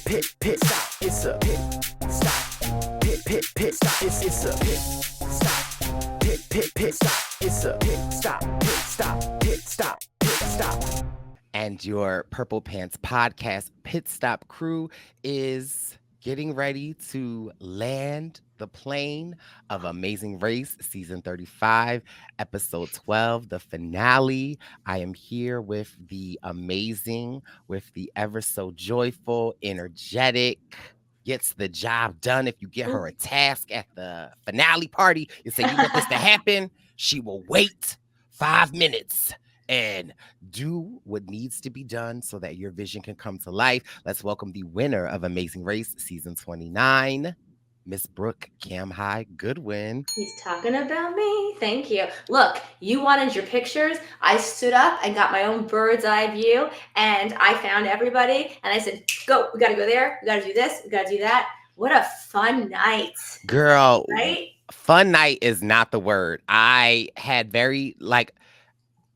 pit stop. It's a pit stop. Pit stop. It's a pit stop. Pit stop. It's a pit stop. And your Purple Pants podcast Pit Stop crew is getting ready to land the plane of Amazing Race season 35, episode 12, the finale. I am here with the amazing, with the ever so joyful, energetic, gets the job done. If you get her a task at the finale party, you say, you want this to happen, she will wait 5 minutes and do what needs to be done so that your vision can come to life. Let's welcome the winner of Amazing Race season 29, Miss Brooke Camhigh Goodwin. He's talking about me. Thank you. Look, you wanted your pictures. I stood up and got my own bird's eye view, and I found everybody, and I said, go, we got to go there. We got to do this. We got to do that. What a fun night. Girl, right? Fun night is not the word. I had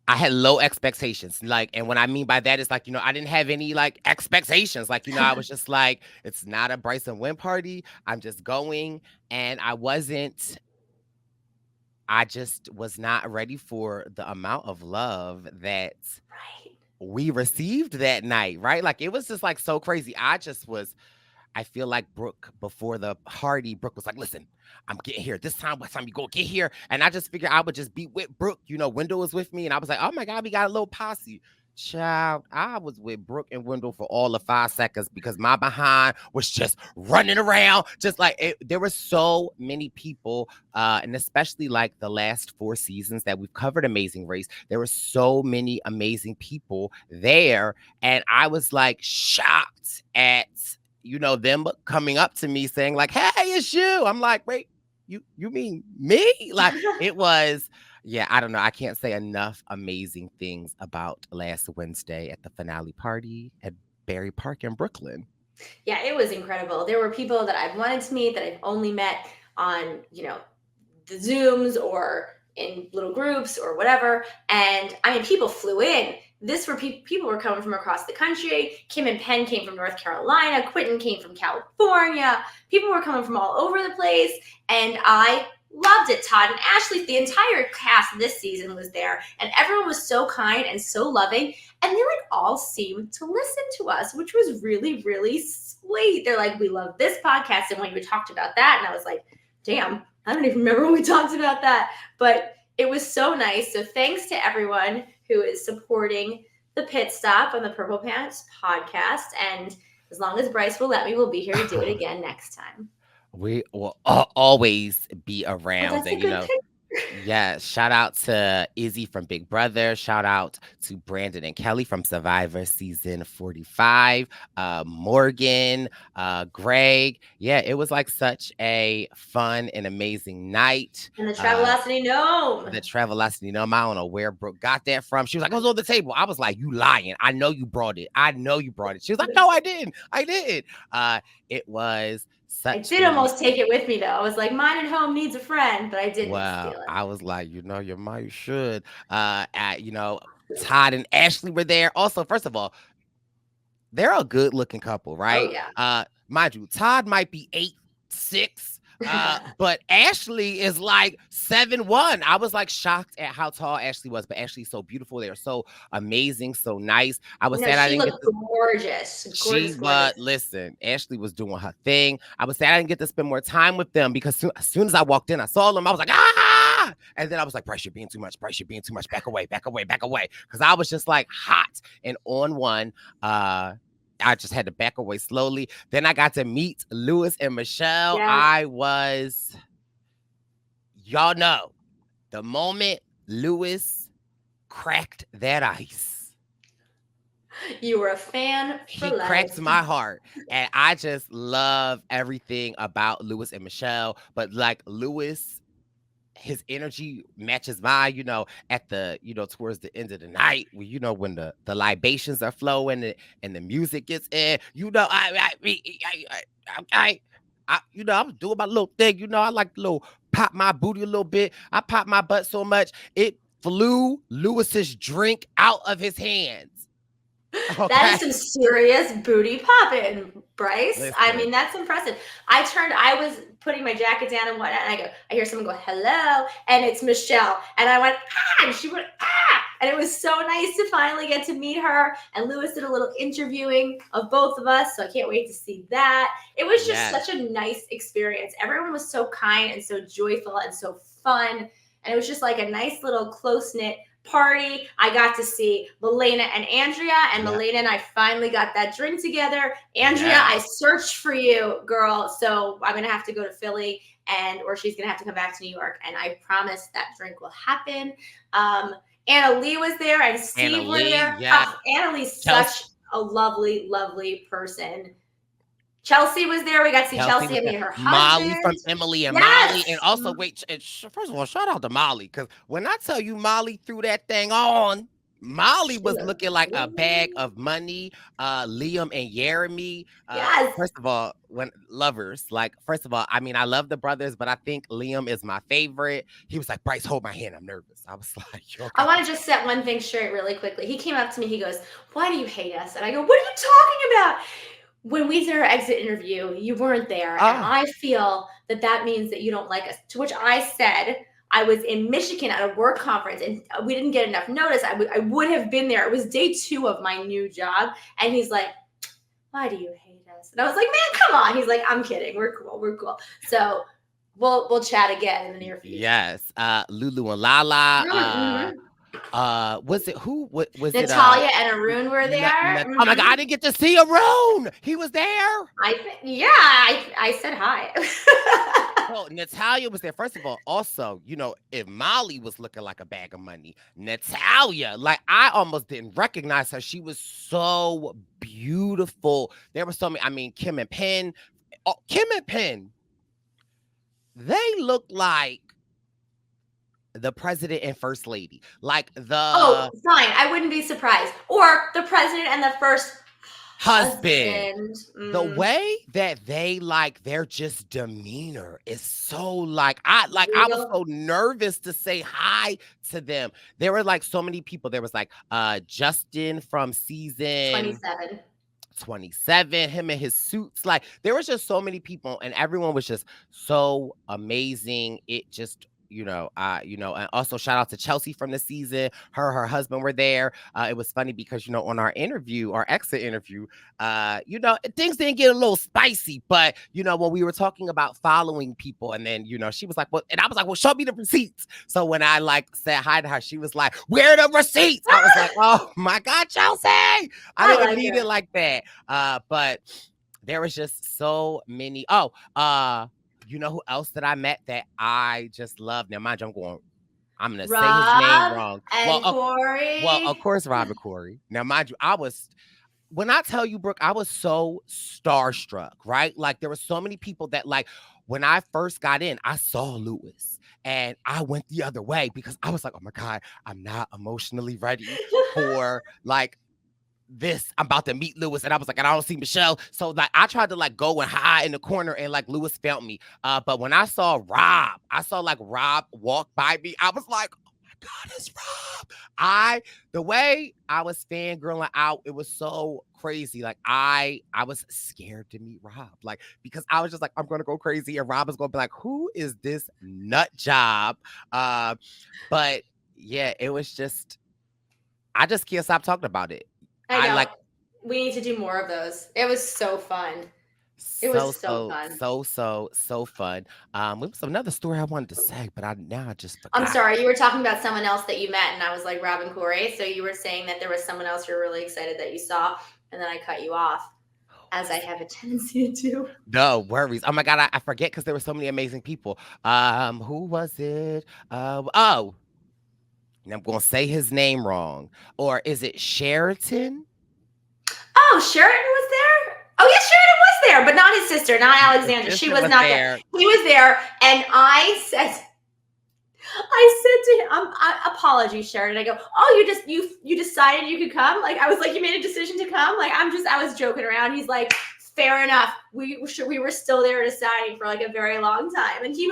I had low expectations. And what I mean by that is I didn't have any expectations. I was just like, it's not a Brice and Win party. I'm just going. And I just was not ready for the amount of love that we received that night, right? It was just so crazy. I feel like Brooke, before the party, Brooke was like, listen, I'm getting here. This time, what time you go get here? And I just figured I would just be with Brooke. Wendell was with me. And I was like, oh my God, we got a little posse. Child, I was with Brooke and Wendell for all of 5 seconds because my behind was just running around. There were so many people, and especially the last 4 seasons that we've covered Amazing Race, there were so many amazing people there. And I was shocked at them coming up to me saying hey, it's you. I'm like, wait, you mean me? It was, yeah, I don't know. I can't say enough amazing things about last Wednesday at the finale party at Berry Park in Brooklyn. Yeah, it was incredible. There were people that I've wanted to meet that I've only met on, the Zooms or in little groups or whatever. And I mean, people flew in. People were coming from across the country. Kim and Penn came from North Carolina. Quentin came from California. People were coming from all over the place. And I loved it. Todd and Ashley, the entire cast this season was there. And everyone was so kind and so loving. And they all seemed to listen to us, which was really, really sweet. They're like, we love this podcast. And when we talked about that, and I was like, damn, I don't even remember when we talked about that. But it was so nice. So thanks to everyone who is supporting the Pit Stop on the Purple Pants podcast. And as long as Brice will let me, we'll be here to do it again next time. We will always be around. And, yeah, shout out to Izzy from Big Brother. Shout out to Brandon and Kelly from Survivor season 45. Morgan, Greg. Yeah, it was such a fun and amazing night. And the Travelocity Gnome. I don't know where Brooke got that from. She was like, it was on the table. I was like, you lying. I know you brought it. She was like, no, I didn't. It was I did almost take it with me, though. I was like, mine at home needs a friend, but I didn't steal it. I was like, you might should. Todd and Ashley were there. Also, first of all, they're a good-looking couple, right? Oh, yeah. Mind you, Todd might be 8'6", but Ashley is 7'1". I was shocked at how tall Ashley was, but Ashley's so beautiful. They are so amazing, so nice. I was sad I didn't get gorgeous. Listen, Ashley was doing her thing. I was sad I didn't get to spend more time with them because as soon as I walked in, I saw them. I was like, ah! And then I was like, Brice, you're being too much. Brice, you're being too much. Back away. Because I was just hot and on one. I just had to back away slowly. Then I got to meet Louis and Michelle. Yes. Y'all know, the moment Louis cracked that ice. You were a fan for life. He cracked my heart. And I just love everything about Louis and Michelle. But Louis, his energy matches mine, at the, towards the end of the night, when the libations are flowing and the music gets in, I'm doing my little thing, I like to pop my booty a little bit. I pop my butt so much, it flew Louis's drink out of his hands. That Okay. is some serious booty popping, Brice. I Listen. mean, that's impressive. I was putting my jacket down and whatnot, and I hear someone go, hello, and it's Michelle. And I went, ah, and she went, ah. And it was so nice to finally get to meet her. And Lewis did a little interviewing of both of us, so I can't wait to see that. It was just Yes. such a nice experience. Everyone was so kind and so joyful and so fun. And it was just like a nice little close-knit party. I got to see Milena and Andrea, and Yep. Milena and I finally got that drink together. Andrea, I Yes. searched for you, girl. So I'm gonna have to go to Philly, or she's gonna have to come back to New York. And I promise that drink will happen. Anna Lee was there, and Anna Steve were Lee. there. Yeah. Oh, Anna Lee's Chelsea. such a lovely, lovely person. Chelsea was there. We got to see Chelsea Chelsea was and there. meet her Molly from husband. Emily and Molly. Yes. And also, wait, first of all, shout out to Molly. Because when I tell you Molly threw that thing on, Molly was looking like a bag of money. Liam and Jeremy. Yes. First of all, when lovers, like, first of all, I mean, I love the brothers, but I think Liam is my favorite. He was like, Brice, hold my hand. I'm nervous. I was like, okay. I want to just set one thing straight really quickly. He came up to me. He goes, why do you hate us? And I go, what are you talking about? When we did our exit interview, you weren't there. And I feel that means that you don't like us. To which I said, I was in Michigan at a work conference and we didn't get enough notice. I would have been there. It was day 2 of my new job. And he's like, why do you hate us? And I was like, man, come on. He's like, I'm kidding. We're cool. We're cool. So we'll chat again in the near future. Yes. Lulu and Lala. Mhm. Was it who? What was Natalia and Arun were there. Oh my God, I didn't get to see Arun. He was there. I said hi. Well, Natalia was there. First of all, also, you know, if Molly was looking like a bag of money, Natalia, like, I almost didn't recognize her. She was so beautiful. There were so many. I mean, Kim and Penn, they look like the president and first lady, like the fine. I wouldn't be surprised. Or the president and the first husband. The way that they, like, their just demeanor is so, like, I was so nervous to say hi to them. There were like so many people. There was like Justin from season 27, him and his suits. Like, there was just so many people, and everyone was just so amazing. It just, and also shout out to Chelsea from the season. Her husband were there. It was funny because, on our exit interview, things didn't get a little spicy, but, when we were talking about following people, and then, she was like, well, and I was like, well, show me the receipts. So when I, like, said hi to her, she was like, where are the receipts? I was like, oh my God, Chelsea. I didn't mean it like that. But there was just so many. You know who else that I met that I just love? Now, mind you, I'm going to say his name wrong. Corey. Well, of course, Rob and Corey. Now, mind you, when I tell you, Brooke, I was so starstruck, right? Like, there were so many people that, like, when I first got in, I saw Lewis and I went the other way because I was like, oh my God, I'm not emotionally ready for, like, this. I'm about to meet Lewis, and I was like, and I don't see Michelle. So, like, I tried to, like, go and hide in the corner, and, like, Lewis felt me. But when I saw Rob walk by me, I was like, oh my God, it's Rob. The way I was fangirling out, it was so crazy. Like, I was scared to meet Rob, like, because I was just like, I'm gonna go crazy, and Rob is gonna be like, who is this nut job? But yeah, it was just, I just can't stop talking about it. I know. We need to do more of those. It was so fun. It was so fun. So fun. It was another story I wanted to say, but I just forgot. I'm sorry. You were talking about someone else that you met, and I was like, Rob and Corey. So you were saying that there was someone else you're really excited that you saw, and then I cut you off, as I have a tendency to do. No worries. Oh my God, I forget because there were so many amazing people. Who was it? And I'm going to say his name wrong. Or is it Sheraton? Oh, Sheraton was there? Oh, yes, Sheraton was there, but not his sister, not Alexandra. She was not there. He was there, and I said to him, apologies, Sheraton. I go, oh, you decided you could come? Like, I was like, you made a decision to come? Like, I was joking around. He's like, fair enough. We were still there deciding for like a very long time, and he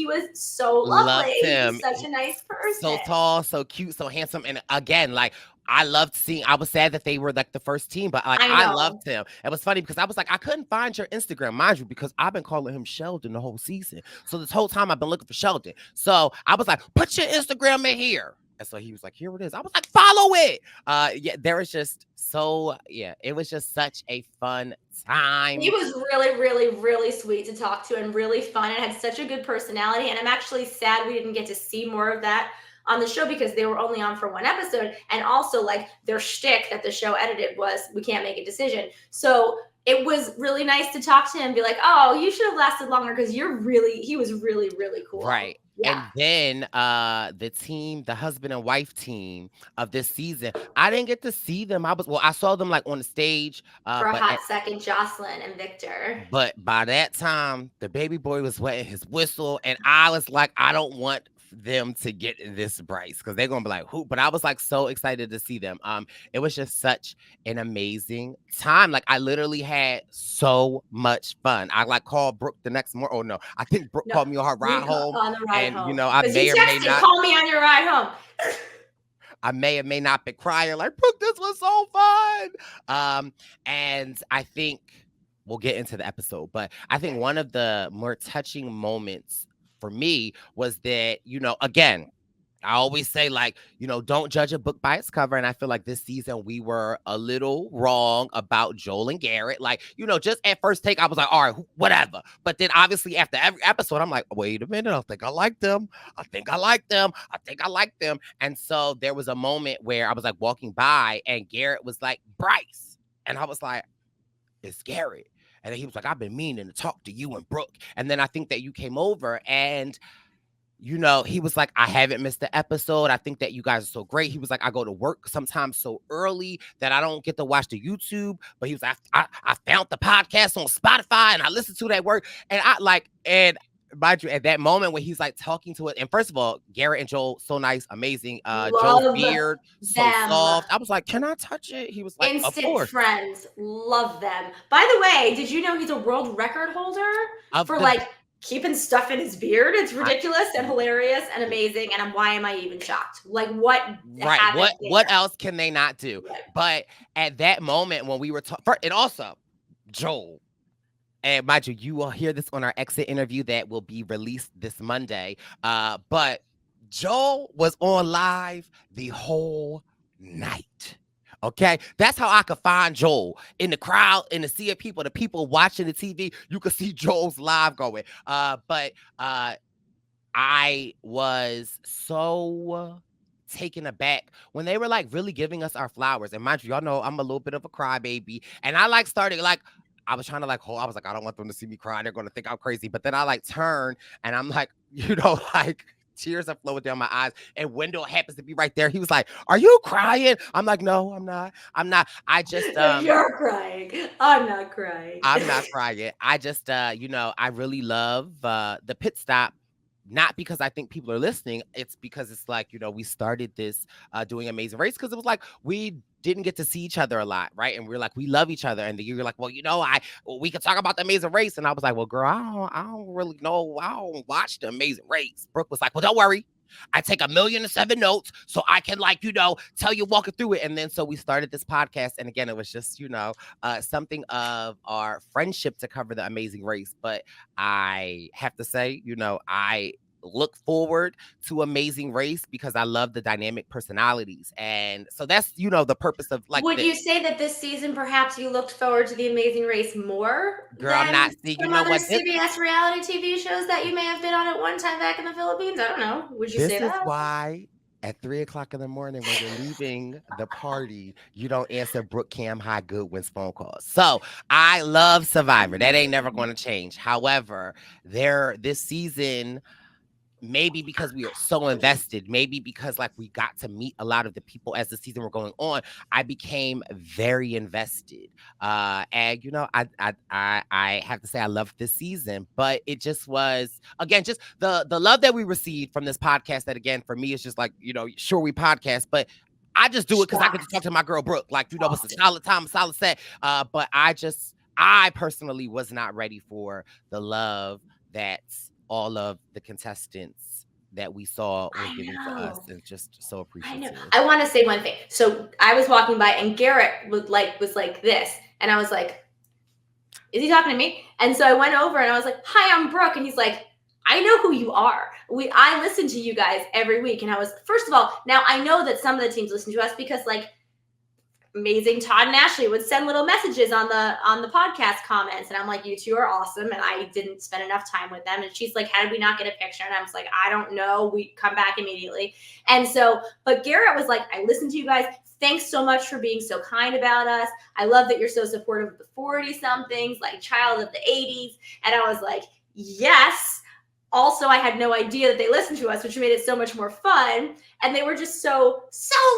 was so lovely. He's such a nice person. So tall, so cute, so handsome, and again, like, I loved seeing. I was sad that they were like the first team, but like I I know. loved him. It was funny because I was like, I couldn't find your Instagram, mind you, because I've been calling him Sheldon the whole season. So this whole time I've been looking for Sheldon. So I was like, put your Instagram in here. And so he was like, here it is. I was like, follow it. Yeah, there was just it was just such a fun time. He was really, really, really sweet to talk to and really fun and had such a good personality. And I'm actually sad we didn't get to see more of that on the show because they were only on for one episode. And also, like, their shtick that the show edited was we can't make a decision. So it was really nice to talk to him and be like, oh, you should have lasted longer because he was really, really cool. Right. Yeah. And then the husband and wife team of this season, I didn't get to see them. I saw them like on the stage For a but hot second, Jocelyn and Victor. But by that time, the baby boy was wetting his whistle, and I was like, I don't want them to get in this Brice because they're gonna be like, who? But I was like so excited to see them. It was just such an amazing time. Like I literally had so much fun. I like called Brooke the next morning. Oh no, I think Brooke called me on her ride home, on the ride and home. you know, I Because may you or may texted, not. call me on your ride home. I may or may not be crying like, Brooke, this was so fun. And I think we'll get into the episode, but I think one of the more touching moments for me was that, you know, again, I always say, like, you know, don't judge a book by its cover. And I feel like this season we were a little wrong about Joel and Garrett. Like, you know, just at first take, I was like, all right, whatever. But then obviously after every episode, I'm like, wait a minute, I think I like them. I think I like them. I think I like them. And so there was a moment where I was like walking by and Garrett was like, Brice. And I was like, it's Garrett. And then he was like, I've been meaning to talk to you and Brooke. And then I think that you came over and you know, he was like, I haven't missed the episode. I think that you guys are so great. He was like, I go to work sometimes so early that I don't get to watch the YouTube. But he was like, I found the podcast on Spotify and I listened to that work. And and mind you, at that moment when he's like talking to it, and first of all, Garrett and Joel, so nice, amazing. Joel's beard, so soft. I was like, can I touch it? He was like, instant of course. friends. Love them. By the way, did you know he's a world record holder for like keeping stuff in his beard? It's ridiculous and hilarious and amazing. And why am I even shocked? Like what? Right. What else can they not do? Right. But at that moment when we were talking, and also Joel, and mind you, you will hear this on our exit interview that will be released this Monday. But Joel was on live the whole night. Okay, that's how I could find Joel in the crowd, in the sea of people, the people watching the TV. You could see Joel's live going. But I was so taken aback when they were like really giving us our flowers. And mind you, y'all know I'm a little bit of a crybaby, and I like started like. I was trying to like hold. I was like, I don't want them to see me crying. They're going to think I'm crazy. But then I like turn and I'm like, you know, like. Tears are flowing down my eyes, and Wendell happens to be right there. He was like, "Are you crying?" I'm like, "No, I'm not. I'm not. I just you're crying. I'm not crying. I'm not crying. I just you know, I really love the pit stop. Not because I think people are listening. It's because it's like, you know, we started this doing Amazing Race because it was like we didn't get to see each other a lot, right? And we're like, we love each other. And then you're like, well, you know, we could talk about the Amazing Race. And I was like, well, girl, I don't really know. I don't watch the Amazing Race. Brooke was like, well, don't worry. I take 1,000,007 notes so I can, like, you know, tell you walking through it. And then so we started this podcast. And again, it was just, you know, something of our friendship to cover the Amazing Race. But I have to say, you know, I look forward to Amazing Race because I love the dynamic personalities. And so that's, you know, the purpose of like. Would you say that this season perhaps you looked forward to the Amazing Race more? Girl, I'm not seeing, you know what? CBS reality TV shows that you may have been on at one time back in the Philippines? I don't know. Would you say that? This is why at 3:00 in the morning when you're leaving the party, you don't answer Brooke Cam High Goodwin's phone calls. So I love Survivor. That ain't never going to change. However, this season, maybe because we are so invested, maybe because like we got to meet a lot of the people as the season were going on, I became very invested. And you know, I have to say I loved this season, but it just was, again, just the love that we received from this podcast that, again, for me, is just like, you know, sure, we podcast, but I just do it because I get to talk to my girl Brooke. Like, you know, it's a solid time, a solid set. But I personally was not ready for the love that's all of the contestants that we saw was I giving to us, know. and just so I know. appreciative. I want to say one thing. So I was walking by and Garrett was like this, and I was like, "Is he talking to me?" And so I went over and I was like, "Hi, I'm Brooke," and he's like, "I know who you are. I listen to you guys every week." And I was, first of all, now I know that some of the teams listen to us because like amazing Todd and Ashley would send little messages on the podcast comments, and I'm like, "You two are awesome," and I didn't spend enough time with them. And she's like, "How did we not get a picture?" And I was like, "I don't know, we come back immediately." And so, but Garrett was like, "I listened to you guys, thanks so much for being so kind about us. I love that you're so supportive of the 40 somethings, like child of the 80s." And I was like, "Yes." Also, I had no idea that they listened to us, which made it so much more fun. And they were just so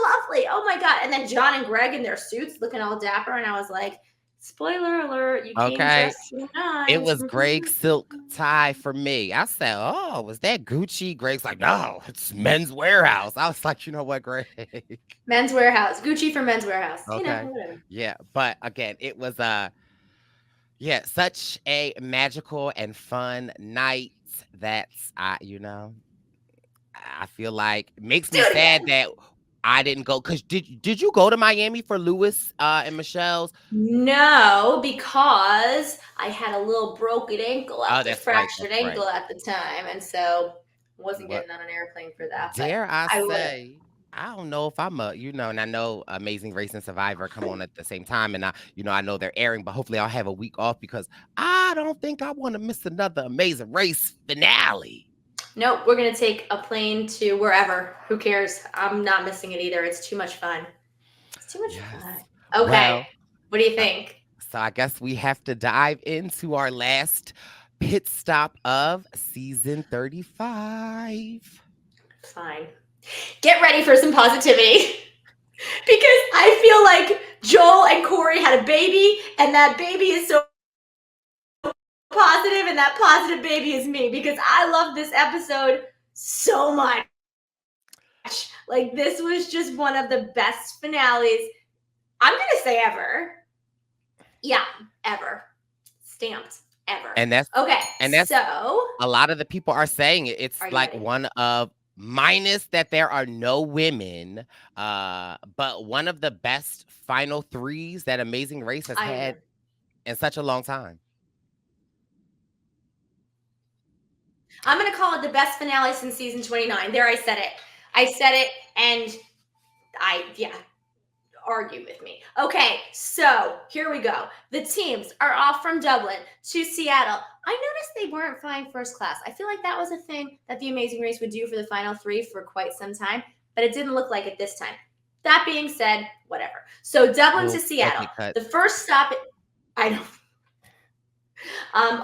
lovely. Oh my God. And then John and Greg in their suits looking all dapper. And I was like, spoiler alert, you came Okay. dressed to the It nines. was Greg's silk tie for me. I said, "Oh, was that Gucci?" Greg's like, "No, it's Men's Warehouse." I was like, "You know what, Greg?" Men's Warehouse. Gucci for Men's Warehouse. You know, Okay. whatever. Yeah, but again, it was yeah, such a magical and fun night that I feel like it makes Do me it sad again. that I didn't go. Cause did you go to Miami for Lewis and Michelle's? No, because I had a little broken ankle Oh, at the that's right. fractured That's right. ankle at the time. And so wasn't But getting on an airplane for that, but dare I I would have. say, I don't know if I'm and I know Amazing Race and Survivor come on at the same time, and I know they're airing, but hopefully I'll have a week off because I don't think I want to miss another Amazing Race finale. Nope, we're gonna take a plane to wherever. Who cares? I'm not missing it either. It's too much fun. It's too much Yes. fun. Okay, Well, what do you uh, think? so I guess we have to dive into our last pit stop of season 35. Fine. Get ready for some positivity. Because I feel like Joel and Corey had a baby, and that baby is so positive, and that positive baby is me because I love this episode so much. Like, this was just one of the best finales, I'm going to say ever. Yeah, ever. Stamped ever. And that's So a lot of the people are saying it. It's are you like ready? one of minus that there are no women, but one of the best final threes that Amazing Race has I agree. had in such a long time. I'm going to call it the best finale since season 29. There, I said it, and argue with me. Okay, so here we go. The teams are off from Dublin to Seattle. I noticed they weren't flying first class. I feel like that was a thing that the Amazing Race would do for the final three for quite some time, but it didn't look like it this time. That being said, whatever. So Dublin to Well, Seattle. okay, cut. The first stop, I know.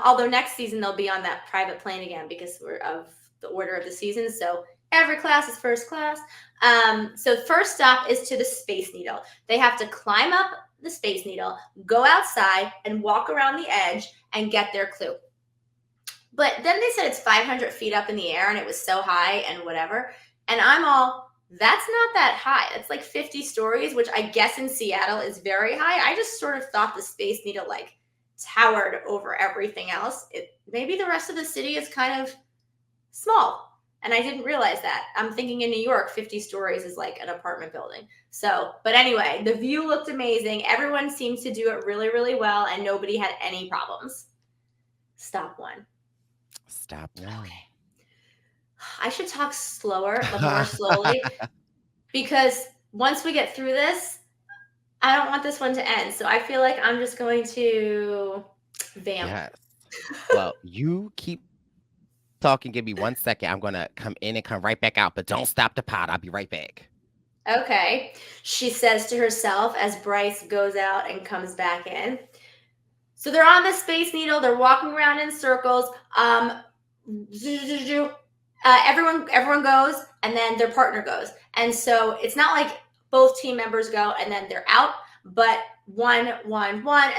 Although next season they'll be on that private plane again because we're of the order of the season. So every class is first class. So first stop is to the Space Needle. They have to climb up the Space Needle, go outside, and walk around the edge and get their clue. But then they said it's 500 feet up in the air and it was so high and whatever. And I'm all, that's not that high. It's like 50 stories, which I guess in Seattle is very high. I just sort of thought the Space Needle like towered over everything else. Maybe the rest of the city is kind of small. And I didn't realize that. I'm thinking in New York, 50 stories is like an apartment building. So, but anyway, the view looked amazing. Everyone seemed to do it really, really well, and nobody had any problems. Stop one. Stop one. Okay. I should talk slower, but more slowly, because once we get through this, I don't want this one to end. So I feel like I'm just going to vamp. Yes. Well, you keep talking. Give me 1 second. I'm going to come in and come right back out, but don't stop the pod. I'll be right back. Okay. She says to herself as Brice goes out and comes back in. So they're on the Space Needle. They're walking around in circles. Everyone goes, and then their partner goes. And so it's not like both team members go and then they're out, but one, and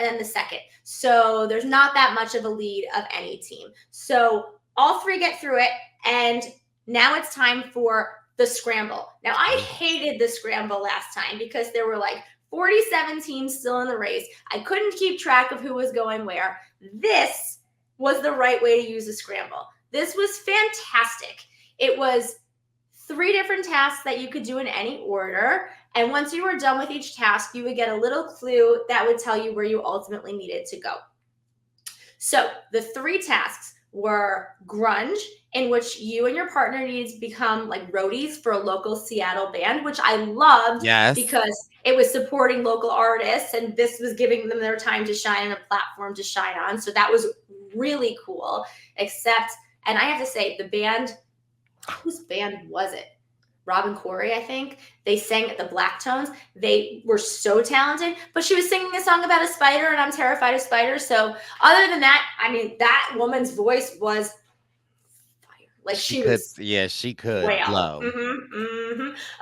then the second. So there's not that much of a lead of any team. So all three get through it, and now it's time for the scramble. Now, I hated the scramble last time because there were like 47 teams still in the race. I couldn't keep track of who was going where. This was the right way to use a scramble. This was fantastic. It was 3 different tasks that you could do in any order. And once you were done with each task, you would get a little clue that would tell you where you ultimately needed to go. So the 3 tasks were grunge, in which you and your partner needed to become like roadies for a local Seattle band, which I loved because it was supporting local artists and this was giving them their time to shine and a platform to shine on. So that was really cool. Except, and I have to say, the band, whose band was it? Rob and Corey, I think. They sang at the Black Tones. They were so talented, but she was singing a song about a spider, and I'm terrified of spiders. So other than that, I mean, that woman's voice was fire. Like she was. Yeah, she could blow.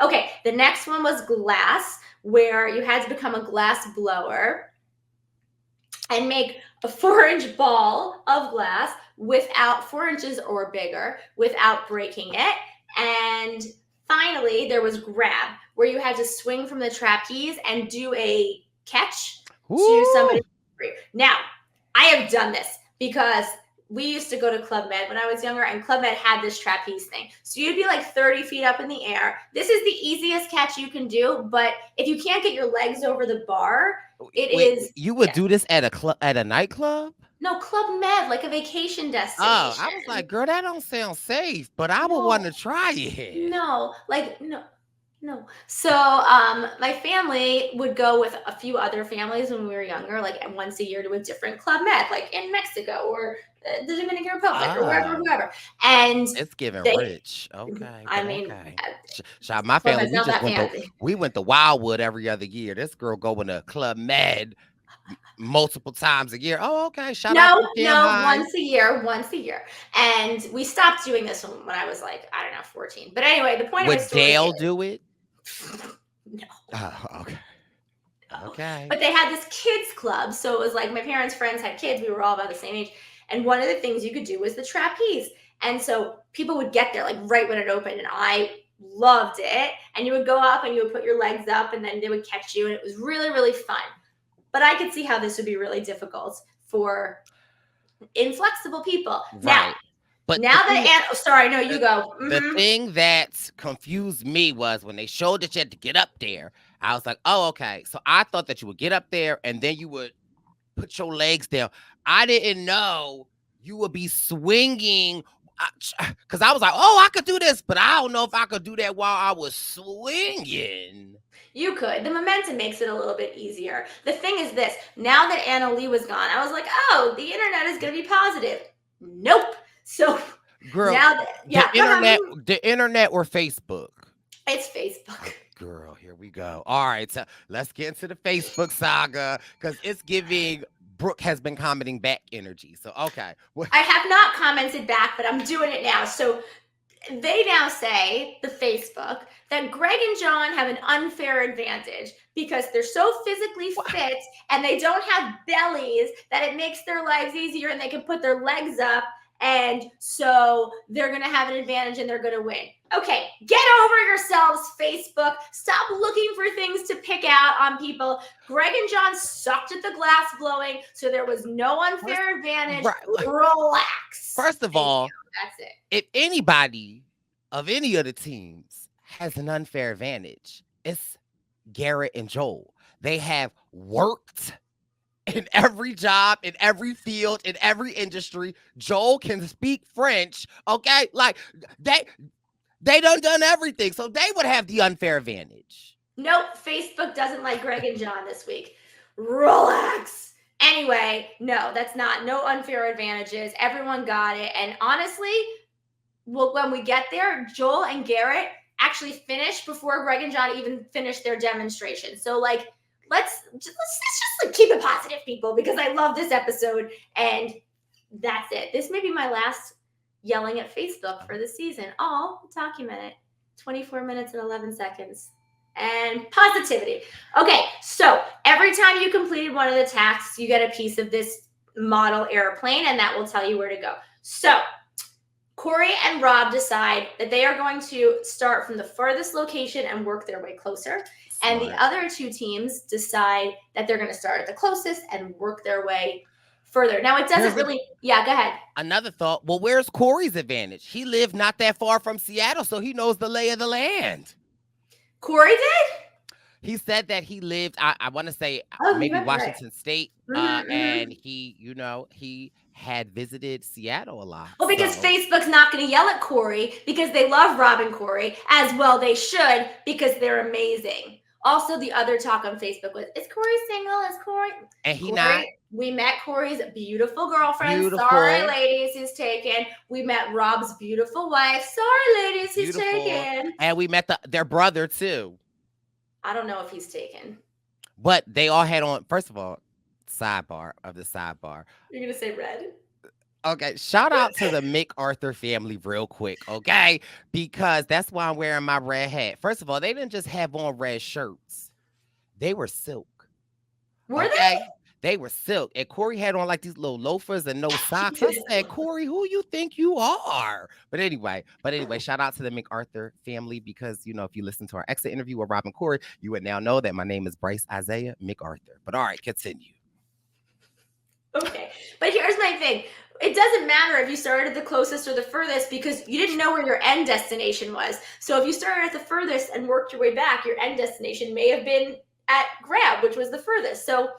Okay, the next one was glass, where you had to become a glass blower and make a 4-inch ball of glass without 4 inches or bigger, without breaking it. And finally, there was grab, where you had to swing from the trapeze and do a catch to somebody. Now, I have done this because we used to go to Club Med when I was younger, and Club Med had this trapeze thing. So you'd be like 30 feet up in the air. This is the easiest catch you can do, but if you can't get your legs over the bar, You would do this at a nightclub? No, Club Med, like a vacation destination. Oh, I was like, girl, that don't sound safe, but I would want to try it. No. So my family would go with a few other families when we were younger, like once a year to a different Club Med, like in Mexico or the Dominican Republic or whoever. And it's giving rich. Okay. I mean, my family, we went to Wildwood every other year. This girl going to Club Med multiple times a year. Oh, okay. Once a year. And we stopped doing this when I was like, I don't know, 14. But anyway, the point of my story Dale do it? No. Oh, okay. Okay. But they had this kids club. So it was like my parents' friends had kids. We were all about the same age. And one of the things you could do was the trapeze. And so people would get there like right when it opened. And I loved it. And you would go up and you would put your legs up and then they would catch you. And it was really, really fun. But I could see how this would be really difficult for inflexible people. Right. But now sorry, no, you go. The thing that confused me was when they showed that you had to get up there, I was like, oh, okay. So I thought that you would get up there and then you would put your legs down. I didn't know you would be swinging, because I was like, oh, I could do this, but I don't know if I could do that while I was swinging. You could. The momentum makes it a little bit easier. The thing is this, now that Anna Lee was gone, I was like, oh, the internet is going to be positive. Nope. So, girl, the internet or Facebook? It's Facebook. Girl, here we go. All right, so let's get into the Facebook saga, because it's giving Brooke has been commenting back energy. So, okay. I have not commented back, but I'm doing it now. So, they now say, the Facebook, that Greg and John have an unfair advantage because they're so physically fit and they don't have bellies that it makes their lives easier and they can put their legs up. And so they're going to have an advantage and they're going to win. Okay, get over yourselves, Facebook. Stop looking for things to pick out on people. Greg and John sucked at the glass blowing, so there was no unfair advantage. Relax. First of all, that's it. If anybody of any of the teams has an unfair advantage, it's Garrett and Joel. They have worked in every job, in every field, in every industry. Joel can speak French, okay? Like, they done everything, so they would have the unfair advantage. Nope, Facebook doesn't like Greg and John this week. Relax. Anyway, no, that's not. No unfair advantages. Everyone got it. And honestly, when we get there, Joel and Garrett actually finished before Greg and John even finished their demonstration. So, like, let's just like keep it positive, people, because I love this episode. And that's it. This may be my last yelling at Facebook for the season. I'll document it. 24 minutes and 11 seconds. And positivity. Okay, so every time you completed one of the tasks, you get a piece of this model airplane, and that will tell you where to go. So Corey and Rob decide that they are going to start from the furthest location and work their way closer. And the other two teams decide that they're going to start at the closest and work their way further. Now, it doesn't Here's really, yeah, go ahead. another thought. Well, where's Corey's advantage? He lived not that far from Seattle, so he knows the lay of the land. Corey did? He said that he lived, I want to say Oh, you maybe might be right. Washington State, and he, he had visited Seattle a lot. Well, because so- Facebook's not going to yell at Corey because they love Rob and Corey, as well they should, because they're amazing. Also, the other talk on Facebook was, is Corey single? Is Corey? And he Corey, not. we met Corey's beautiful girlfriend. Beautiful. Sorry, ladies, he's taken. We met Rob's beautiful wife. Sorry, ladies, he's Beautiful. taken. And we met their brother too. I don't know if he's taken. But they all had on, first of all, sidebar of the sidebar. You're going to say red? Okay, shout out to the MacArthur family real quick, okay? Because that's why I'm wearing my red hat. First of all, they didn't just have on red shirts. They were silk. Were they? They were silk. And Corey had on like these little loafers and no socks. I said, Corey, who you think you are? But anyway, shout out to the MacArthur family because, if you listen to our exit interview with Rob and Corey, you would now know that my name is Brice Isaiah MacArthur. But all right, continue. Okay, but here's my thing. It doesn't matter if you started the closest or the furthest because you didn't know where your end destination was. So if you started at the furthest and worked your way back, your end destination may have been at Grab, which was the furthest. So,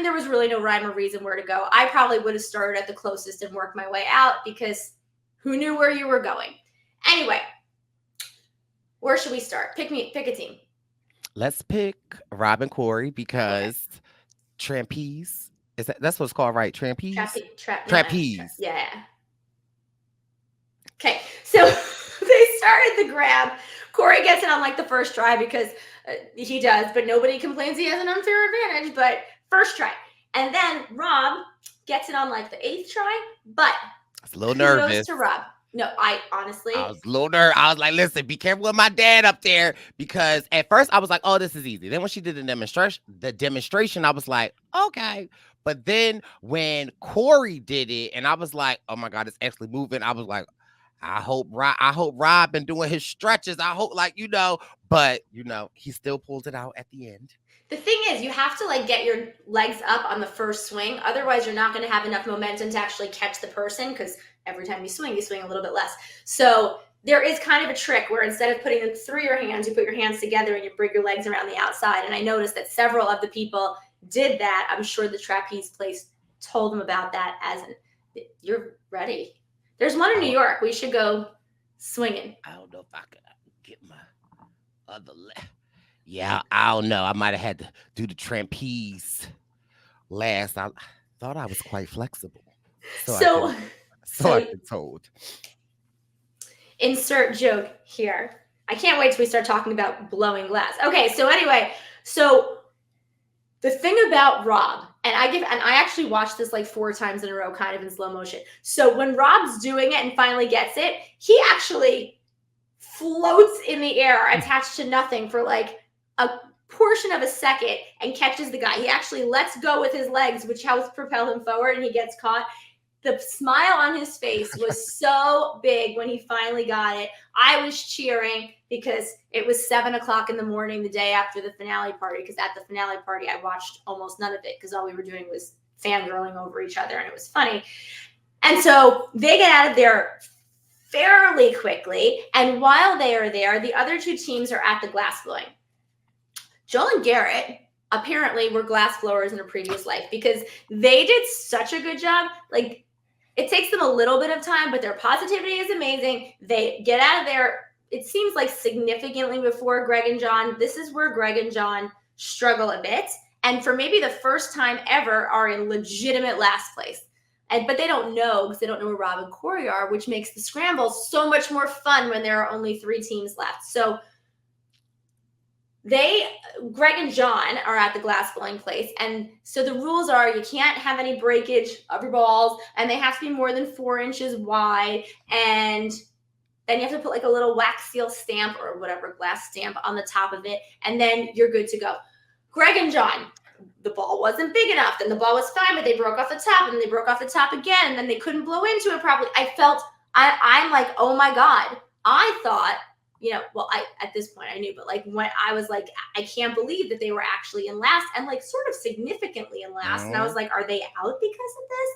there was really no rhyme or reason where to go. I probably would have started at the closest and worked my way out because who knew where you were going? Anyway, where should we start? Pick a team. Let's pick Rob and Corey because trapeze. That's what it's called, right? Trapeze? Trapeze. Yeah. Okay, so they started the grab. Corey gets it on like the first try because he does, but nobody complains he has an unfair advantage, but first try. And then Rob gets it on like the 8th try, but I was a little nervous. Goes to Rob. No, I honestly. I was a little nervous. I was like, listen, be careful with my dad up there because at first I was like, oh, this is easy. Then when she did the demonstration, I was like, okay. But then when Corey did it and I was like, oh my God, it's actually moving. I was like, I hope Rob been doing his stretches. I hope but he still pulled it out at the end. The thing is, you have to get your legs up on the first swing. Otherwise, you're not going to have enough momentum to actually catch the person because every time you swing a little bit less. So there is kind of a trick where instead of putting them through your hands, you put your hands together and you bring your legs around the outside. And I noticed that several of the people did that. I'm sure the trapeze place told them about that as you're ready. There's one in New York. We should go swinging. I don't know if I could get my other leg. Yeah, I don't know. I might have had to do the trapeze last. I thought I was quite flexible. So I've been told. Insert joke here. I can't wait till we start talking about blowing glass. Okay, so anyway, so the thing about Rob, and I actually watched this 4 times in a row, kind of in slow motion. So when Rob's doing it and finally gets it, he actually floats in the air attached to nothing for a portion of a second and catches the guy. He actually lets go with his legs, which helps propel him forward, and he gets caught. The smile on his face was so big when he finally got it. I was cheering because it was 7:00 in the morning the day after the finale party, because at the finale party, I watched almost none of it because all we were doing was fangirling over each other, and it was funny. And so they get out of there fairly quickly, and while they are there, the other 2 teams are at the glass blowing. Joel and Garrett apparently were glass blowers in a previous life because they did such a good job. It takes them a little bit of time, but their positivity is amazing. They get out of there, it seems like significantly before Greg and John. This is where Greg and John struggle a bit. And for maybe the first time ever are in legitimate last place. But they don't know because they don't know where Rob and Corey are, which makes the scramble so much more fun when there are only 3 teams left. So Greg and John are at the glass blowing place. And so the rules are you can't have any breakage of your balls, and they have to be more than 4 inches wide. And then you have to put a little wax seal stamp or whatever glass stamp on the top of it. And then you're good to go. Greg and John, the ball wasn't big enough. Then the ball was fine, but they broke off the top, and they broke off the top again. And then they couldn't blow into it properly. I'm like, oh my God. I thought well, at this point I knew, but like when I was like, I can't believe that they were actually in last and like sort of significantly in last. And I was like, are they out because of this?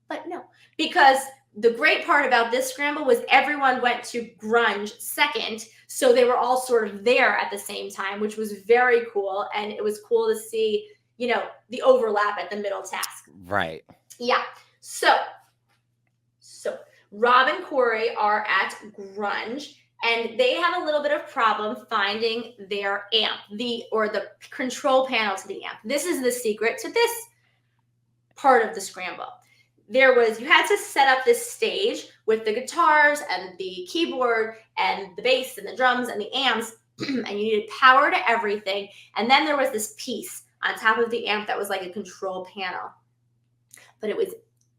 But no, because the great part about this scramble was everyone went to grunge second. So they were all sort of there at the same time, which was very cool. And it was cool to see, the overlap at the middle task. Right. Yeah. So Rob and Corey are at grunge, and they have a little bit of problem finding their amp, the control panel to the amp. This is the secret to this part of the scramble. You had to set up this stage with the guitars and the keyboard and the bass and the drums and the amps, and you needed power to everything. And then there was this piece on top of the amp that was like a control panel, but it was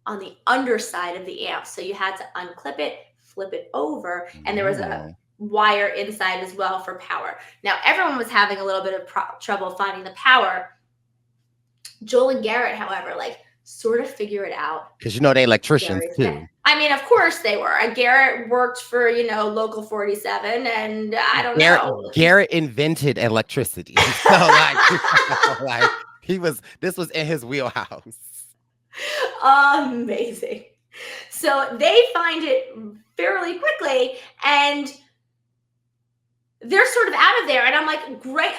on the underside of the amp. So you had to unclip it, flip it over, and there was a wire inside as well for power. Now, everyone was having a little bit of trouble finding the power. Joel and Garrett, however, like sort of figure it out. Because they electricians too. I mean, of course they were. Garrett worked for, Local 47, and I don't know. Garrett invented electricity. So like this was in his wheelhouse. Amazing. So they find it fairly quickly, and they're sort of out of there. And I'm like, great.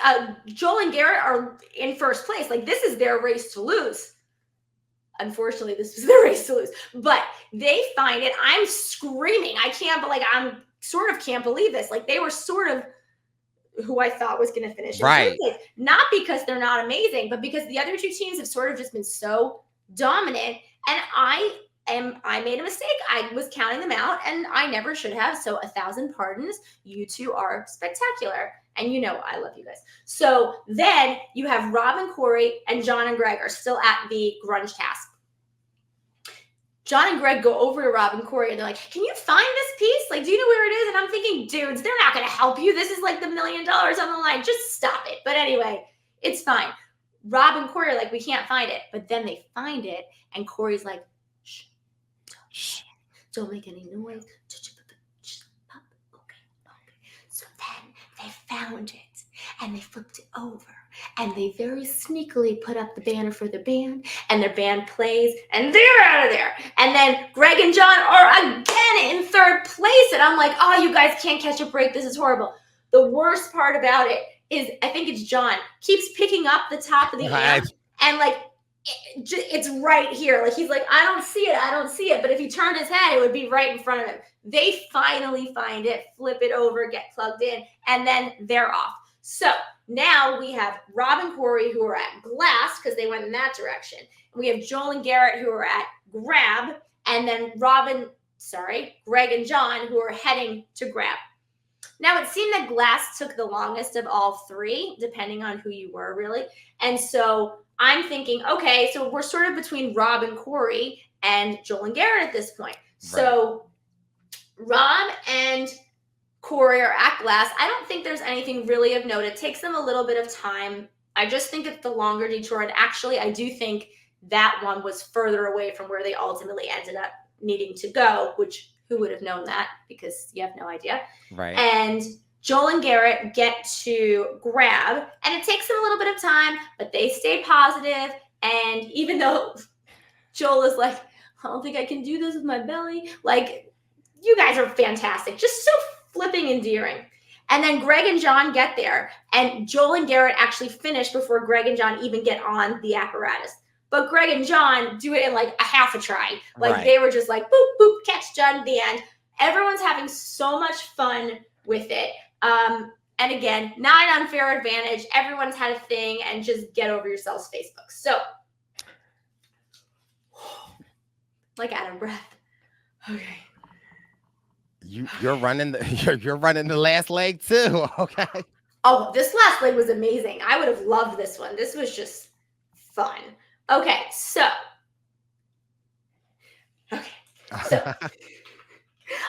Joel and Garrett are in first place. Like, this is their race to lose. Unfortunately, this was their race to lose. But they find it. I'm screaming. I'm sort of can't believe this. Like, they were sort of who I thought was going to finish in right. first place. Not because they're not amazing, but because the other two teams have sort of just been so dominant. And I made a mistake. I was counting them out, and I never should have. So 1,000 pardons. You two are spectacular. And I love you guys. So then you have Rob and Corey and John and Greg are still at the grunge task. John and Greg go over to Rob and Corey, and they're like, can you find this piece? Like, do you know where it is? And I'm thinking, dudes, they're not going to help you. This is like the $1 million on the line. Just stop it. But anyway, it's fine. Rob and Corey are like, we can't find it. But then they find it, and Corey's like, shh, don't make any noise. So then they found it, and they flipped it over, and they very sneakily put up the banner for the band, and their band plays, and they're out of there. And then Greg and John are again in third place, and I'm like, oh, you guys can't catch a break. This is horrible. The worst part about it is, I think it's John, keeps picking up the top of the amp, and like, it's right here. Like, he's like, I don't see it. But if he turned his head, it would be right in front of him. They finally find it, flip it over, get plugged in, and then they're off. So now we have Rob and Corey who are at glass because they went in that direction. We have Joel and Garrett who are at grab, and then Greg and John who are heading to grab. Now, it seemed that glass took the longest of all three, depending on who you were, really. And so I'm thinking, okay, so we're sort of between Rob and Corey and Joel and Garrett at this point. Right. So Rob and Corey are at glass. I don't think there's anything really of note. It takes them a little bit of time. I just think it's the longer detour. And actually, I do think that one was further away from where they ultimately ended up needing to go, which who would have known that, because you have no idea. Right. And Joel and Garrett get to grab, and it takes them a little bit of time, but they stay positive. And even though Joel is like, I don't think I can do this with my belly. Like, you guys are fantastic. Just so flipping endearing. And then Greg and John get there, and Joel and Garrett actually finish before Greg and John even get on the apparatus. But Greg and John do it in like a half a try. Like, They were just like, boop, boop, catch, done, the end. Everyone's having so much fun with it. And again, not an unfair advantage. Everyone's had a thing, and just get over yourselves, Facebook. So, like out of breath. Okay. You're running the last leg too. Okay. Oh, this last leg was amazing. I would have loved this one. This was just fun. Okay, so I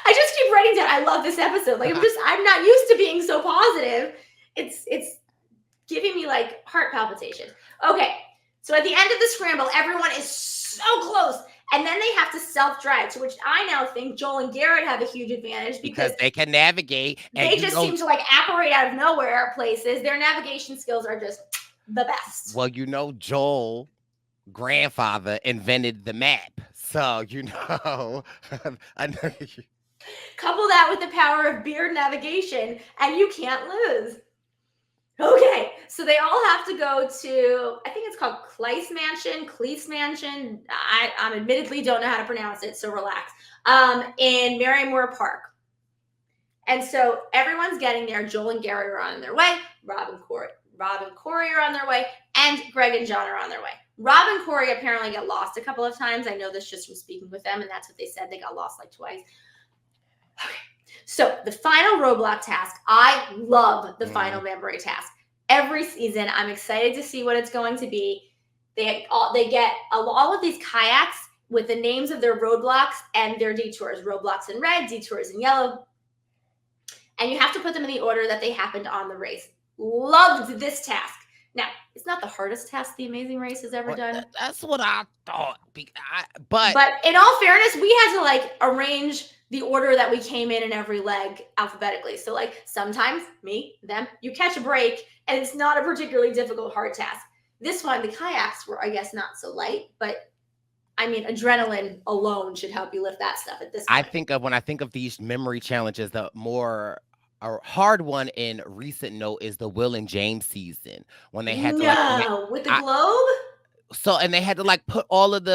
just keep writing down. I love this episode. Like, I'm not used to being so positive. It's giving me like heart palpitations. Okay, so at the end of the scramble, everyone is so close, And then they have to self-drive, to which I now think Joel and Garrett have a huge advantage because because they can navigate. And they just seem to like apparate out of nowhere places. Their navigation skills are just the best. Well, Joel grandfather invented the map. So, I know Couple that with the power of beard navigation, and you can't lose. Okay, so they all have to go to, I think it's called Cleese Mansion. I admittedly don't know how to pronounce it, so relax. In Merriamore Park. And so everyone's getting there. Joel and Garrett are on their way. Rob and Corey are on their way. And Greg and John are on their way. Rob and Corey apparently get lost a couple of times. I know this just from speaking with them, and that's what they said. They got lost like twice. Okay. So the final roadblock task, I love the final memory task. Every season, I'm excited to see what it's going to be. They get all of these kayaks with the names of their roadblocks and their detours. Roadblocks in red, detours in yellow. And you have to put them in the order that they happened on the race. Loved this task. Now, it's not the hardest task The Amazing Race has ever done. That's what I thought. But in all fairness, we had to like arrange the order that we came in every leg alphabetically. So like sometimes you catch a break and it's not a particularly difficult hard task. This one, the kayaks were, I guess, not so light, but I mean, adrenaline alone should help you lift that stuff at this point. When I think of these memory challenges, the more a hard one in recent note is the Will and James season when they had to with the globe. So and they had to like put all of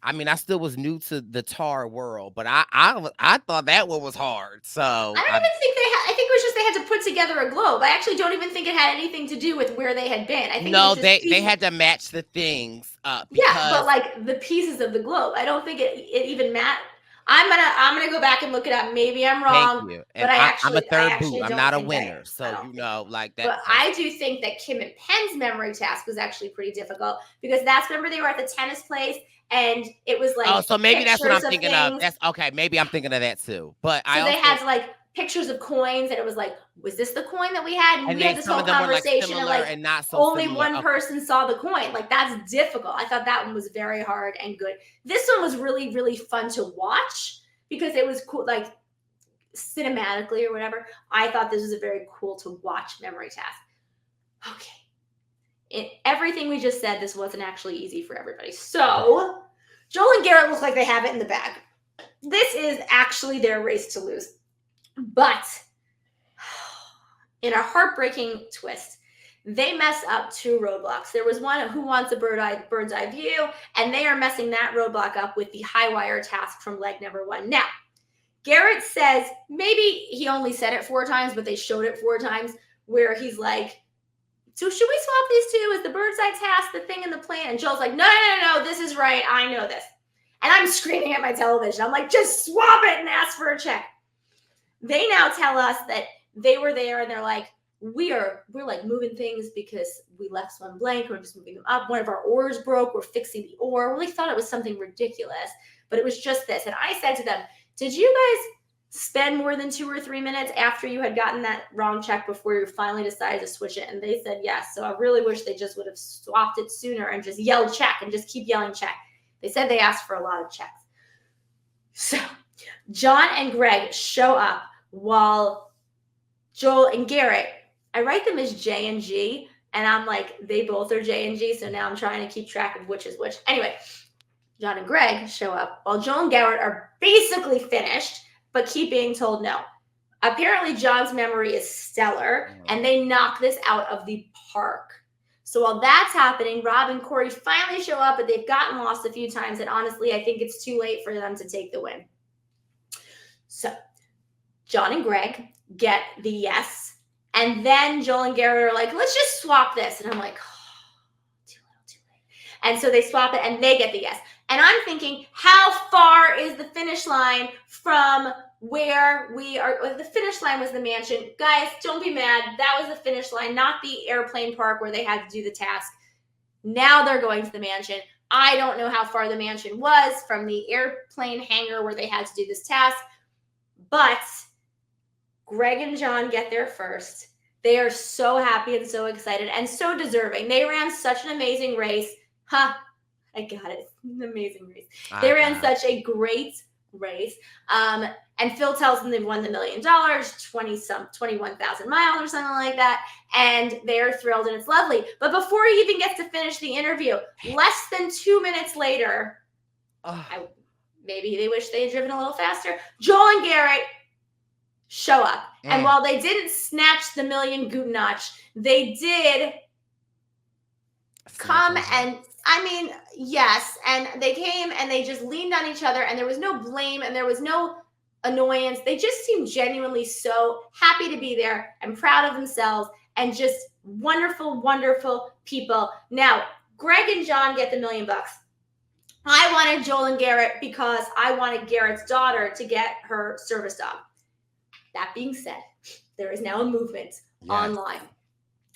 I still was new to the tar world, but I thought that one was hard. So I don't even think I think it was just they had to put together a globe. I actually don't even think it had anything to do with where they had been. I think they had to match the things up. Yeah, but like the pieces of the globe, I don't think it even mattered. I'm gonna go back and look it up. Maybe I'm wrong. Thank you. And I'm a third boot. I'm not a winner. Like that. But I do think that Kim and Penn's memory task was actually pretty difficult because remember they were at the tennis place and it was like so maybe that's what I'm thinking of. That's okay. Maybe I'm thinking of that too. But they had like pictures of coins and it was like, was this the coin that we had? And we had this whole conversation and not so only one person saw the coin. Like that's difficult. I thought that one was very hard and good. This one was really, really fun to watch because it was cool, like cinematically or whatever. I thought this was a very cool to watch memory task. Okay. In everything we just said, this wasn't actually easy for everybody. So Joel and Garrett look like they have it in the bag. This is actually their race to lose. But in a heartbreaking twist, they mess up two roadblocks. There was one who wants a bird's eye view, and they are messing that roadblock up with the high wire task from leg number 1. Now, Garrett says, maybe he only said it 4 times, but they showed it 4 times, where he's like, so should we swap these two? Is the bird's eye task the thing in the plan? And Joel's like, no, this is right. I know this. And I'm screaming at my television. I'm like, just swap it and ask for a check. They now tell us that they were there and they're like, we're like moving things because we left one blank. We're just moving them up. One of our oars broke. We're fixing the oar. We really thought it was something ridiculous, but it was just this. And I said to them, did you guys spend more than 2 or 3 minutes after you had gotten that wrong check before you finally decided to switch it? And they said yes. So I really wish they just would have swapped it sooner and just yelled check and just keep yelling check. They said they asked for a lot of checks. So John and Greg show up while Joel and Garrett, I write them as J and G, and I'm like, they both are J and G, so now I'm trying to keep track of which is which. Anyway, John and Greg show up while Joel and Garrett are basically finished, but keep being told no. Apparently, John's memory is stellar, and they knock this out of the park. So while that's happening, Rob and Corey finally show up, but they've gotten lost a few times, and honestly, I think it's too late for them to take the win. So John and Greg get the yes, and then Joel and Garrett are like, let's just swap this. And I'm like, too late. And so they swap it, and they get the yes. And I'm thinking, how far is the finish line from where we are? The finish line was the mansion. Guys, don't be mad. That was the finish line, not the airplane park where they had to do the task. Now they're going to the mansion. I don't know how far the mansion was from the airplane hangar where they had to do this task, but Greg and John get there first. They are so happy and so excited and so deserving. They ran such an amazing race. I got it. It's an amazing race. I They ran know. such a great race. And Phil tells them they've won the $1 million, 21,000 miles or something like that. And they're thrilled and it's lovely. But before he even gets to finish the interview, less than 2 minutes later, maybe they wish they had driven a little faster, Joel and Garrett show up. And while they didn't snatch the $1 million Gutenach, they did come and, I mean, yes. And they came and they just leaned on each other and there was no blame and there was no annoyance. They just seemed genuinely so happy to be there and proud of themselves and just wonderful, wonderful people. Now, Greg and John get the $1 million. I wanted Joel and Garrett because I wanted Garrett's daughter to get her service dog. That being said, there is now a movement online,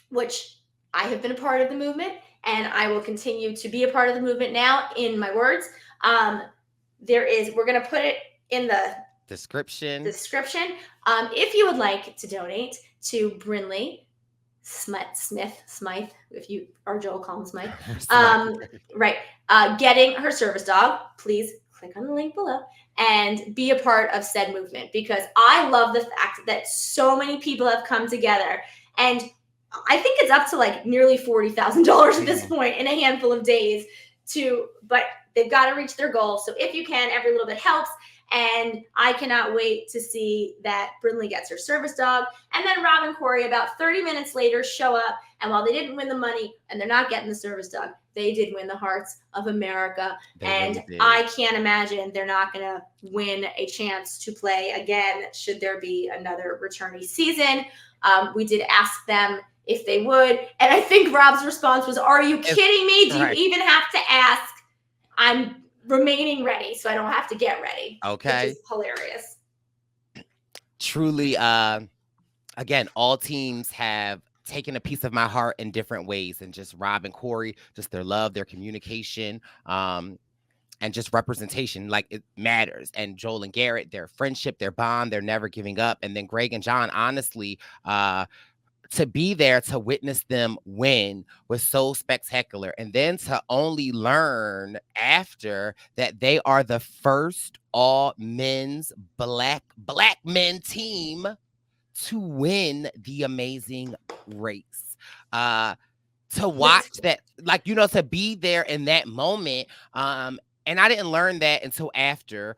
which I have been a part of the movement and I will continue to be a part of the movement now in my words. We're going to put it in the description. If you would like to donate to Brinley Smythe, if you are Joel, call him Smythe. Getting her service dog, please click on the link below and be a part of said movement because I love the fact that so many people have come together and I think it's up to like nearly $40,000 at this point in a handful of days but they've got to reach their goal. So if you can, every little bit helps. And I cannot wait to see that Brinley gets her service dog. And then Rob and Corey about 30 minutes later show up. And while they didn't win the money and they're not getting the service dog, they did win the hearts of America. And I can't imagine they're not going to win a chance to play again should there be another returnee season. We did ask them if they would. And I think Rob's response was, are you kidding me? Do you even have to ask? I'm remaining ready so I don't have to get ready. Okay. Which is hilarious. Truly, again, all teams have taken a piece of my heart in different ways. And just Rob and Corey, just their love, their communication, and just representation, like it matters. And Joel and Garrett, their friendship, their bond, they're never giving up. And then Greg and John, honestly, to be there to witness them win was so spectacular. And then to only learn after that they are the first all men's black men team to win the amazing race. To watch that, like, to be there in that moment. And I didn't learn that until after,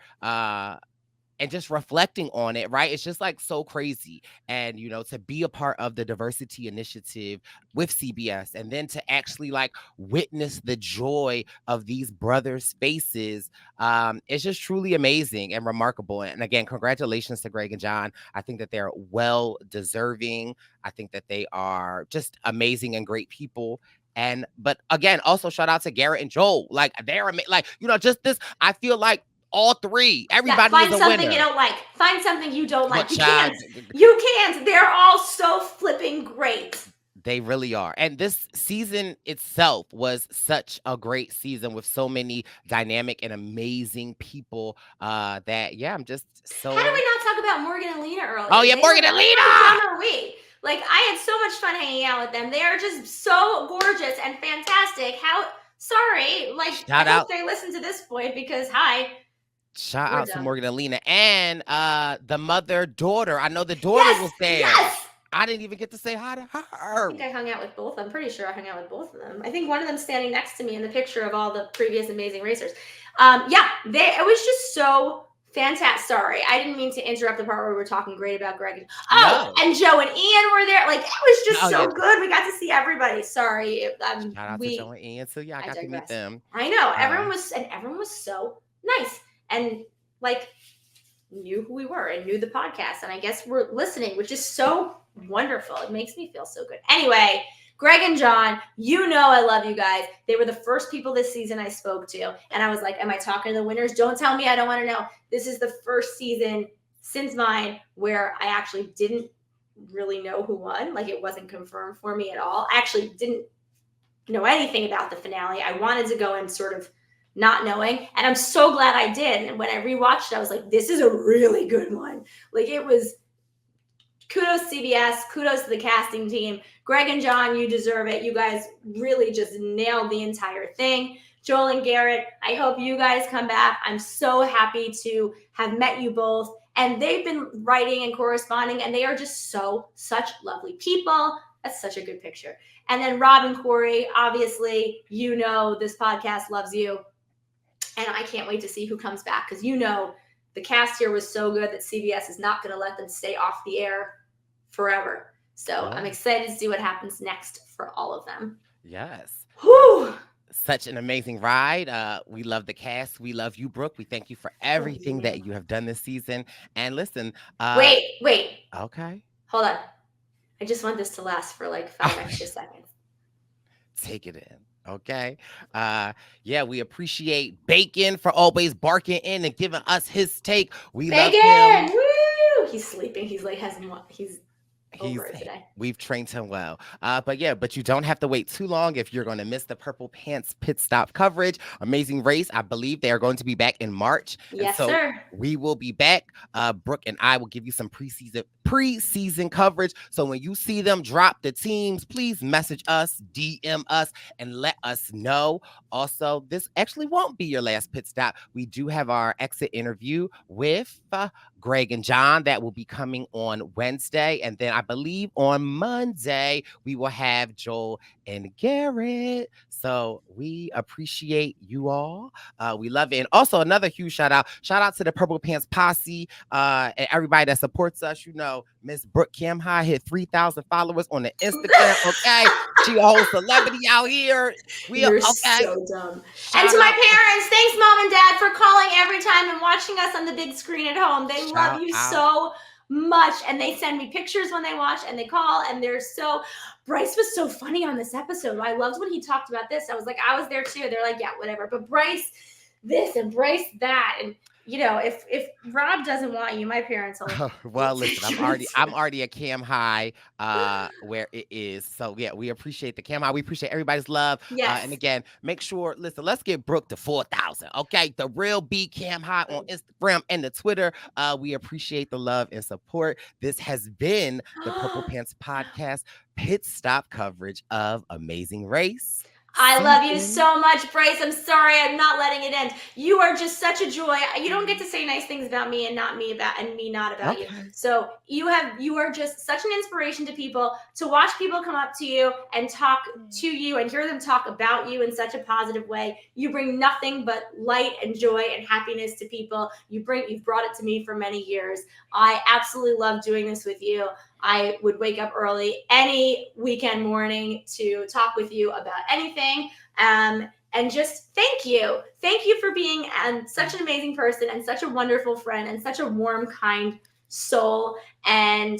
and just reflecting on it, right? It's just like so crazy. And, to be a part of the diversity initiative with CBS and then to actually like witness the joy of these brothers' faces, it's just truly amazing and remarkable. And again, congratulations to Greg and John. I think that they're well deserving. I think that they are just amazing and great people. But again, also shout out to Garrett and Joel. Like they're just this, I feel like all three, everybody find is a winner. Find something you don't like. Find something you don't like. You can't. They're all so flipping great. They really are. And this season itself was such a great season with so many dynamic and amazing people I'm just so... How did we not talk about Morgan and Lena earlier? Oh, yeah, Morgan and Lena! Like, I had so much fun hanging out with them. They are just so gorgeous and fantastic. I hope they listen to this point because, Shout out to Morgan and Lena and the mother-daughter. I know the daughter was there. Yes! I didn't even get to say hi to her. I think I hung out with both. I'm pretty sure I hung out with both of them. I think one of them standing next to me in the picture of all the previous amazing racers. It was just so fantastic. Sorry, I didn't mean to interrupt the part where we were talking great about Greg. And Joe and Ian were there. Like, it was just good. We got to see everybody. Sorry. Shout out to Joe and Ian. So I got to meet them. I know. Everyone was so nice. And like knew who we were and knew the podcast. And I guess we're listening, which is so wonderful. It makes me feel so good. Anyway, Greg and John, I love you guys. They were the first people this season I spoke to. And I was like, am I talking to the winners? Don't tell me. I don't want to know. This is the first season since mine where I actually didn't really know who won. Like it wasn't confirmed for me at all. I actually didn't know anything about the finale. I wanted to go in sort of not knowing. And I'm so glad I did. And when I rewatched it, I was like, this is a really good one. Like it was kudos CBS, kudos to the casting team. Greg and John, you deserve it. You guys really just nailed the entire thing. Joel and Garrett, I hope you guys come back. I'm so happy to have met you both. And they've been writing and corresponding, and they are just such lovely people. That's such a good picture. And then Rob and Corey, obviously, you know this podcast loves you. And I can't wait to see who comes back, because you know the cast here was so good that CBS is not going to let them stay off the air forever. So I'm excited to see what happens next for all of them. Yes. Whew. Such an amazing ride. We love the cast. We love you, Brooke. We thank you for everything that you have done this season. And listen. Wait. Okay. Hold on. I just want this to last for like 5 extra seconds. Take it in. Okay. Yeah, we appreciate Bacon for always barking in and giving us his take. We love him. Woo! He's sleeping. He's over it today. We've trained him well. But you don't have to wait too long if you're going to miss the Purple Pants Pit Stop coverage. Amazing Race, I believe they are going to be back in March. Yes, sir. We will be back. Brooke and I will give you some preseason coverage. So when you see them drop the teams, please message us, DM us, and let us know. Also, this actually won't be your last pit stop. We do have our exit interview with Greg and John that will be coming on Wednesday. And then I believe on Monday, we will have Joel and Garrett. So we appreciate you all. We love it. And also another huge shout out to the Purple Pants Posse and everybody that supports us. You know, Miss Brooke Cam High hit 3,000 followers on the Instagram. Okay. She a whole celebrity out here. You're so dumb. And to my parents, thanks, Mom and Dad, for calling every time and watching us on the big screen at home. They love you so much. And they send me pictures when they watch, and they call, and Brice was so funny on this episode. I loved when he talked about this. I was like, I was there too. They're like, yeah, whatever. But Brice this and Brice that. And you know, if Rob doesn't want you, my parents will. Well, listen, I'm already a Cam High where it is. So yeah, we appreciate the Cam High. We appreciate everybody's love. Yes. And again, make sure, listen, let's get Brooke to 4,000. Okay. The real B Cam High on Instagram and the Twitter. We appreciate the love and support. This has been the Purple Pants Podcast Pit Stop coverage of Amazing Race. I love you so much, Brice. I'm sorry I'm not letting it end. You are just such a joy. You don't get to say nice things about me and not about you. So you are just such an inspiration to people, to watch people come up to you and talk to you and hear them talk about you in such a positive way. You bring nothing but light and joy and happiness to people. You've brought it to me for many years. I absolutely love doing this with you. I would wake up early any weekend morning to talk with you about anything. And just thank you. Thank you for being such an amazing person and such a wonderful friend and such a warm, kind soul. And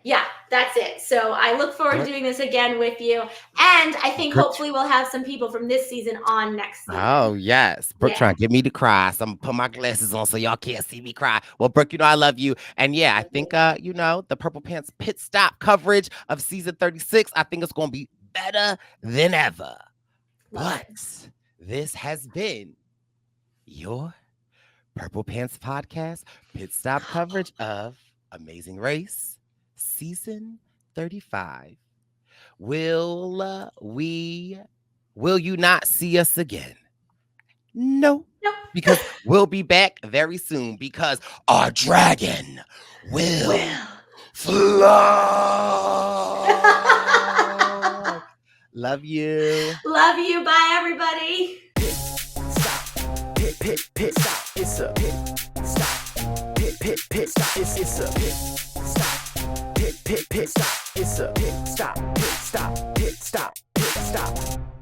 yeah, that's it. So I look forward to doing this again with you. And I think hopefully we'll have some people from this season on next season. Oh, yes. Brooke trying to get me to cry. So I'm going to put my glasses on so y'all can't see me cry. Well, Brooke, you know I love you. And yeah, I think, the Purple Pants Pit Stop coverage of season 36, I think it's going to be better than ever. But this has been your Purple Pants Podcast Pit Stop coverage of Amazing Race. Season 35. Will you not see us again? No. Because we'll be back very soon, because our dragon will fly. Love you. Love you. Bye, everybody. Pit stop. Pit stop. It's a pit stop. Pit stop. It's a pit stop. Pit stop. It's a pit stop. Pit stop.